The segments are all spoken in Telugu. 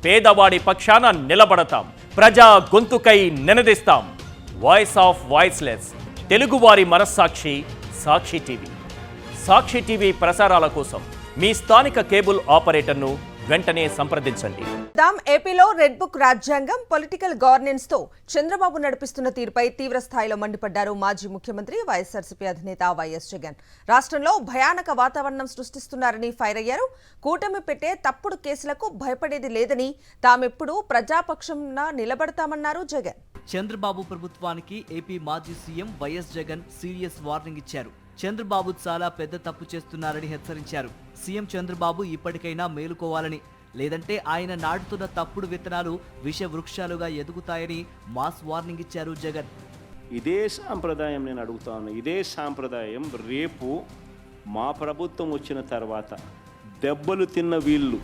పేదవాడి పక్షాన నిలబడతాం, ప్రజా గొంతుకై నినదిస్తాం. వాయిస్ ఆఫ్ వాయిస్లెస్, తెలుగువారి మనస్సాక్షి సాక్షి టీవీ. సాక్షి టీవీ ప్రసారాల కోసం మీ స్థానిక కేబుల్ ఆపరేటర్ను వెంటనే సంప్రదించండి. ఏపీలో రెడ్ బుక్ రాజ్యాంగం, పొలిటికల్ గవర్నెన్స్ తో చంద్రబాబు నడిపిస్తున్న తీరుపై తీవ్ర స్థాయిలో మండిపడ్డారు మాజీ ముఖ్యమంత్రి వైఎస్ఆర్సీపీ అధినేత వైఎస్ జగన్. రాష్ట్రంలో భయానక వాతావరణం సృష్టిస్తున్నారని ఫైర్ అయ్యారు. కూటమి పెట్టే తప్పుడు కేసులకు భయపడేది లేదని, తామెప్పుడు ప్రజాపక్షంగా నిలబడతామన్నారు జగన్. చంద్రబాబు ప్రభుత్వానికి ఏపీ మాజీ CM YS Jagan serious warning ఇచ్చారు. చంద్రబాబు చాలా పెద్ద తప్పు చేస్తున్నారని హెచ్చరించారు. సీఎం చంద్రబాబు ఇప్పటికైనా మేలుకోవాలని, లేదంటే ఆయన నాటుతున్న తప్పుడు విత్తనాలు విష వృక్షాలుగా ఎదుగుతాయని మాస్ వార్నింగ్ ఇచ్చారు జగన్. ఇదే సాంప్రదాయం నేను అడుగుతా ఉన్నా, ఇదే సాంప్రదాయం రేపు మా ప్రభుత్వం వచ్చిన తర్వాత దెబ్బలు తిన్న వీళ్ళు,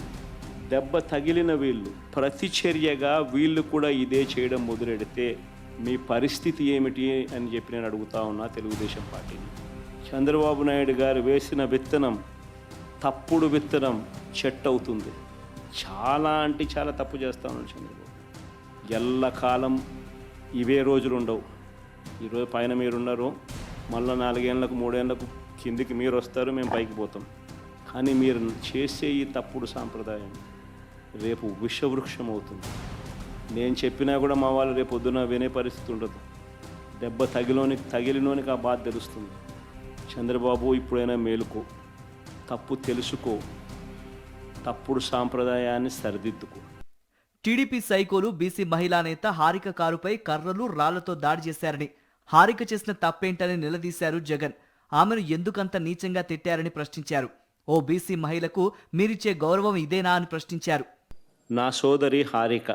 దెబ్బ తగిలిన వీళ్ళు ప్రతిచర్యగా వీళ్ళు కూడా ఇదే చేయడం మొదలెడితే మీ పరిస్థితి ఏమిటి అని చెప్పి నేను అడుగుతా ఉన్నా తెలుగుదేశం పార్టీని. చంద్రబాబు నాయుడు గారు వేసిన విత్తనం తప్పుడు విత్తనం చెట్టు అవుతుంది. చాలా అంటే చాలా తప్పు చేస్తూ ఉన్నాడు చంద్రబాబు. ఎల్లకాలం ఇవే రోజులు ఉండవు. ఈరోజు పైన మీరున్నారు, మళ్ళీ 4 ఏళ్ళకు 3 ఏళ్ళకు కిందికి మీరు వస్తారు, మేము పైకి పోతాం. కానీ మీరు చేసే ఈ తప్పుడు సాంప్రదాయం రేపు విషవృక్షం అవుతుంది. నేను చెప్పినా కూడా మా వాళ్ళు రేపు పొద్దున వినే పరిస్థితి ఉండదు. దెబ్బ తగిలినోనికి ఆ బాధ తెలుస్తుంది. చంద్రబాబు ఇప్పుడైనా మేలుకో, తప్పు తెలుసుకో, తప్పుడు సాంప్రదాయాన్ని సరిదిద్దుకో. టీడీపీ సైకోలు బీసీ మహిళా నేత హారిక కారుపై కర్రలు రాళ్లతో దాడి చేశారని, హారిక చేసిన తప్పేంటని నిలదీశారు జగన్. ఆమెను ఎందుకంత నీచంగా తిట్టారని ప్రశ్నించారు. ఓ బీసీ మహిళకు మీరిచ్చే గౌరవం ఇదేనా అని ప్రశ్నించారు. నా సోదరి హారిక,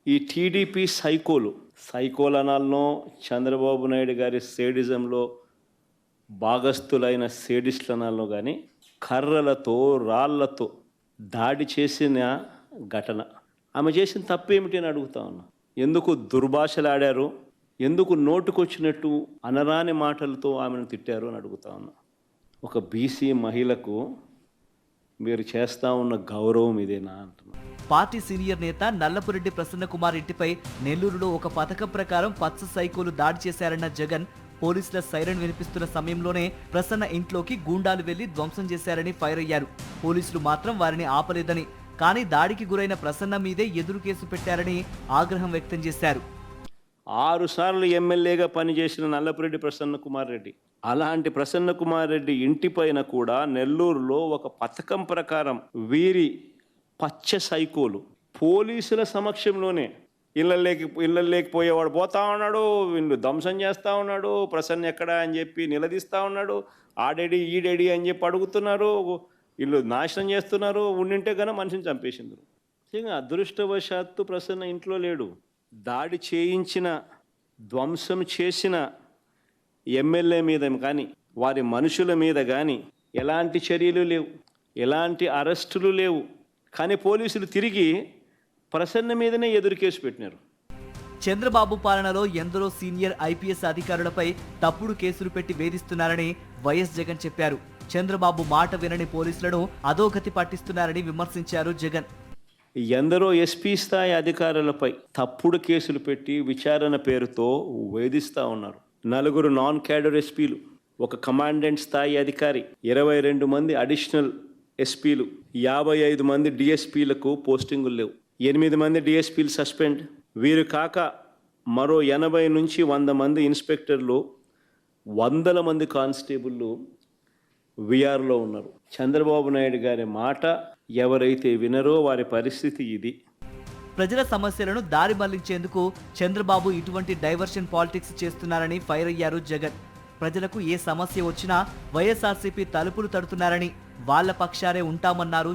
ఈ టీడీపీ సైకోలనాల్లో చంద్రబాబు నాయుడు గారి సేడిజంలో భాగస్థులైన సేడిస్టులనాల్లో కానీ కర్రలతో రాళ్లతో దాడి చేసిన ఘటన, ఆమె చేసిన తప్పేమిటి అని అడుగుతా ఉన్నా. ఎందుకు దుర్భాషలాడారు, ఎందుకు నోటుకొచ్చినట్టు అనరాని మాటలతో ఆమెను తిట్టారు అని అడుగుతా ఉన్నా. ఒక బీసీ మహిళకు మీరు చేస్తా ఉన్న గౌరవం ఇదేనా అంటున్నా. పార్టీ సీనియర్ నేత నల్లపురెడ్డి ప్రసన్నకుమార్ ఇంటిపై నెల్లూరులో ఒక పథకం ప్రకారం పచ్చ సైకోలు దాడి చేశారన్న జగన్, పోలీసుల సైరన్ వినిపిస్తున్న సమయంలోనే ప్రసన్న ఇంట్లోకి గూండాలు వెళ్లి ధ్వంసం చేశారని ఫైర్ అయ్యారు. పోలీసులు మాత్రం వారిని ఆపలేదని, కానీ దాడికి గురైన ప్రసన్న మీదే ఎదురు కేసు పెట్టారని ఆగ్రహం వ్యక్తం చేశారు. 6 సార్లు ఎమ్మెల్యేగా పనిచేసిన నల్లపురెడ్డి ప్రసన్నకుమార్ రెడ్డి, అలాంటి ప్రసన్నకుమార్ రెడ్డి ఇంటిపైన కూడా నెల్లూరులో ఒక పథకం ప్రకారం వీరి పచ్చ సైకోలు పోలీసుల సమక్షంలోనే ఇళ్ళల్లోకి పోయేవాడు పోతా ఉన్నాడు, వీళ్ళు ధ్వంసం చేస్తూ ఉన్నాడు, ప్రసన్న ఎక్కడా అని చెప్పి నిలదీస్తూ ఉన్నాడు, ఆడేడి ఈడేడి అని చెప్పి అడుగుతున్నారు, వీళ్ళు నాశనం చేస్తున్నారు, ఉండింటే కన్నా మనిషిని చంపేసిండ్రు. నిజంగా అదృష్టవశాత్తు ప్రసన్న ఇంట్లో లేడు. దాడి చేయించిన, ధ్వంసం చేసిన ఎమ్మెల్యే మీద కానీ వారి మనుషుల మీద కానీ ఎలాంటి చర్యలు లేవు, ఎలాంటి అరెస్టులు లేవు. కానీ పోలీసులు తిరిగి ప్రసన్న మీదనే ఎదురు కేసు పెట్టినారు. చంద్రబాబు పాలనలో ఎందరో సీనియర్ ఐపీఎస్ అధికారులపై తప్పుడు కేసులు పెట్టి వేధిస్తున్నారని వైఎస్ జగన్ చెప్పారు. చంద్రబాబు మాట వినని పోలీసులను అధోగతి పట్టిస్తున్నారని విమర్శించారు జగన్. ఎందరో ఎస్పీ స్థాయి అధికారులపై తప్పుడు కేసులు పెట్టి విచారణ పేరుతో వేధిస్తూ ఉన్నారు. 4 నాన్ క్యాడర్ ఎస్పీలు, ఒక కమాండెంట్ స్థాయి అధికారి, 22 మంది అడిషనల్ ఎస్పీలు, 55 మంది డిఎస్పీలకు పోస్టింగులు లేవు, 8 మంది డిఎస్పీలు సస్పెండ్. వీరు కాక మరో 80 నుంచి 100 మంది ఇన్స్పెక్టర్లు, 100 మంది కానిస్టేబుళ్ళు విఆర్లో ఉన్నారు. చంద్రబాబు నాయుడు గారి మాట ఎవరైతే వినరో వారి పరిస్థితి ఇది. ప్రజల సమస్యలను దారి మళ్లించేందుకు చంద్రబాబు ఇటువంటి డైవర్షన్ పాలిటిక్స్ చేస్తున్నారని ఫైర్ అయ్యారు జగన్. ప్రజలకు ఏ సమస్య వచ్చినా వైఎస్ఆర్సీపీ తలుపులు తడుతున్నారని, వాళ్ల పక్షానే ఉంటామన్నారు